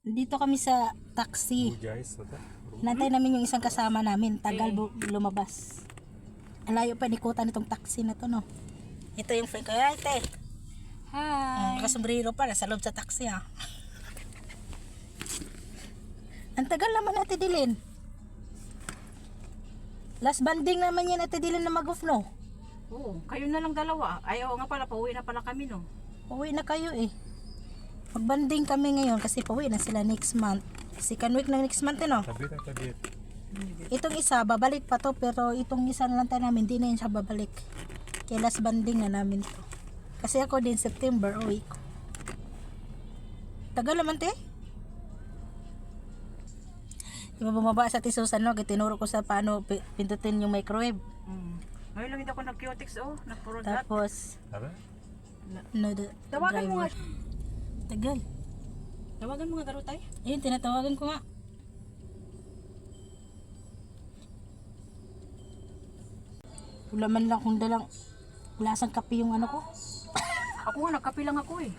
Dito kami sa taxi. Nantay namin yung isang kasama namin. Tagal lumabas. Ang layo pa nikutan itong taxi na to, no? Ito yung friend ko. Ay, te. Hi. Nakasombrero pa. Nasa loob sa taxi, ha. Ang tagal naman Ate Dilin. Last banding naman yan Ate Dilin na mag-off, no? Oo, kayo na lang dalawa. Ayaw nga pala, pauwi na pala kami, no? Uwi na kayo, eh. Magbanding kami ngayon kasi pauwi na sila next month. Second week ng next month, no? Tabit. Itong isa, babalik pa to. Pero itong isa na lang tayo namin, di na yun siya babalik. Kaya last banding na namin to. Kasi ako din, September, uwi ko. Tagal naman, te. Diba bumaba sa tisusan, no? Tinuro ko sa paano pindutin yung microwave. Ngayon lang hindi ako nag-cutex, oh. Nag-product. Tapos, Aba? no, the Tawagan mo nga. driver. Tagal. Tawagan mo nga garutay. Ayun, tinatawagan ko nga. Wala man lang kung dalang lasang kape yung ano ko. Ako nga, nagkape lang ako, eh.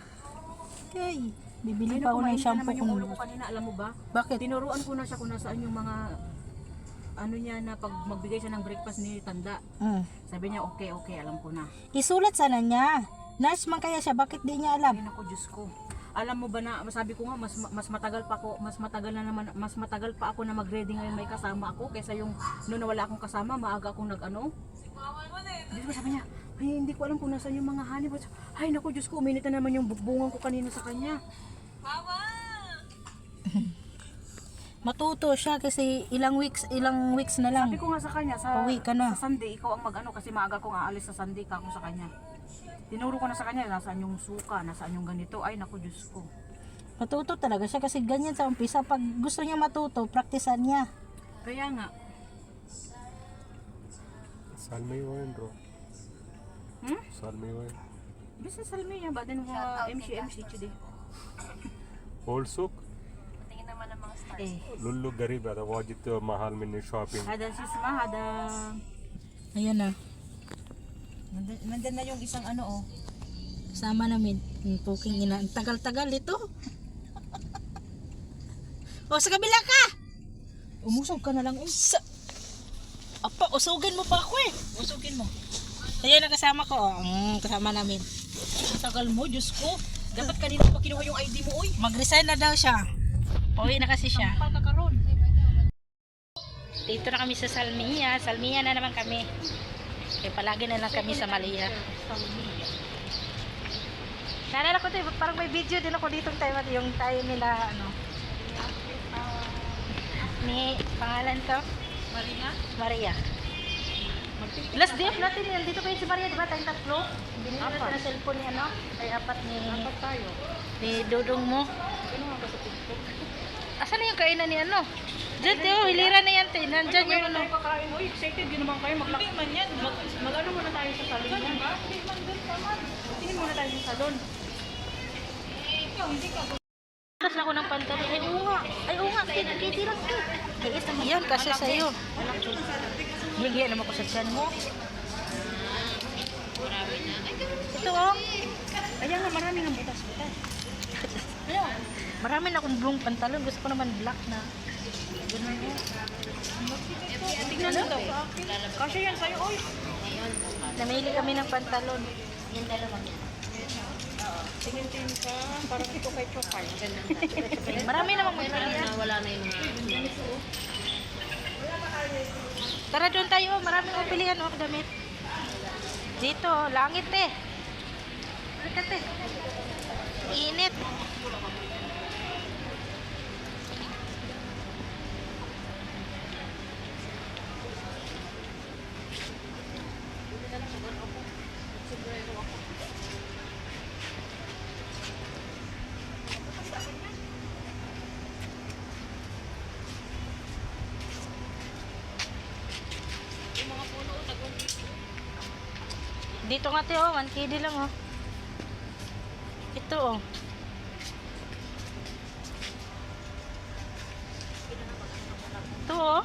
Okay. Bibili Ay, pa ako ng naku, shampoo naman yung kung... ulo ko kanina, alam mo ba? Bakit? Tinuruan ko na siya kung nasaan yung mga ano niya na pag magbigay siya ng breakfast ni Tanda. Sabi niya, okay, alam ko na. Isulat sana niya. Nurse man kaya siya, bakit di niya alam? Ay, naku, Diyos ko. Alam mo ba na, sabi ko nga, mas matagal pa ako, mas matagal pa ako na mag-ready ngayon may kasama ako kaysa yung noon na wala akong kasama, maaga akong nag-ano. Di ba sabi niya, ay hindi ko alam kung nasaan yung mga honey. Ay naku, Diyos ko, uminit na naman yung bubungan ko kanina sa kanya. Matuto siya kasi ilang weeks na lang. Sabi ko nga sa kanya, sa Pauwi ka na. Sunday, ikaw ang mag-ano kasi maaga kong aalis sa Sunday ka ako sa kanya. Tinuro ko na sa kanya, nasaan yung suka, nasaan yung ganito. Ay naku, Diyos ko. Matuto talaga siya kasi ganyan sa umpisa. Pag gusto niya matuto, praktisan niya. Kaya nga. Salmayon, bro. Salmayon. Bisa salmiya ba din mo MC today? Olsuk, Eh, Lullu Garib, ada wajib mahal mini shopping. hada sisma, hada... Ayan na. Nandun na yung isang ano, oh. Kasama namin. Yung puking ina. Ang tagal-tagal ito. O, sa kabila ka! Umusog ka na lang, eh. Apa, usugan mo pa ako eh. Usugin mo. Ayan ang kasama ko. Kasama namin. Ang tagal mo, Diyos ko. Dapat kanina pa kinuha yung ID mo, oy. Mag-resign na daw siya. Pauwi na kasi siya. Sampal ka karon. Dito na kami sa Salmiya. Salmiya na naman kami. Kaya palagi na lang kami sa Malia. Naalala ko tayo, parang may video din ako dito yung tayo nila, ano. Ni, pangalan to? Maria. Last day off natin yan. Dito kayo si Maria, di ba? Tayong tatlo. Binili natin na cellphone ni ano. Ay, apat ni... Dapat tayo. Ni Dudong mo. Ano nga ba sa TikTok? Asan na yung kainan ni ano? Diyan, Teo. Hilira na yan, te. Nandyan yung ano. Tayo kakain, oy. Excited din naman kayo. Hindi man yan. Mag-ano muna tayo sa salon. Hindi man doon naman. Tingin muna tayo sa salon. Hindi ka. Tapos na ako ng pantalon. Ay, oo nga. Ay, oo nga. Kitty lang to. Yan, kasi sa'yo. Higiyan naman ko sa tiyan mo. Ito, oh. Kaya nga marami ng butas-butas. Marami na akong blue pantalon. Gusto ko naman black na. Ganun mo. Tignan mo daw. Kasi yan sa'yo, oy. Namili kami ng pantalon. Yan dalawa. Tingin-tingin ka. Parang ito kay Chopay. Marami namang magpilihan. Wala na yung Tara doon tayo. Maraming mapilihan. Huwag damit. Dito. Langit eh. Halika eh. Init. Dito nga tayo, 1 KD lang oh. Ito oh. Ito oh.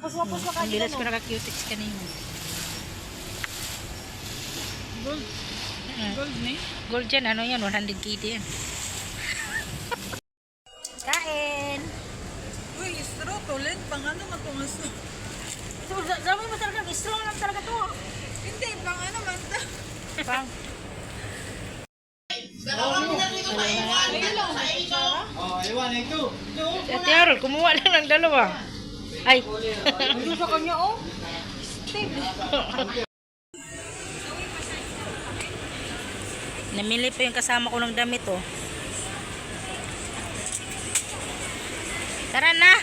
Pus-pus na Ang bilis ko naka-cutex kanina. Gold. Gold ni? Gold yan, ano yan, 100 KD yan. Kain! Uy, straw to, Len. Pang ano matungas to? So, dami mo talaga, strong lang talaga to. Hindi, pang ano man to? Pang. Si Ate Harold, kumuha lang ng dalawa. Ay. Yung sa kanya, oh. Namili pa yung kasama ko ng damit, oh. Tara na!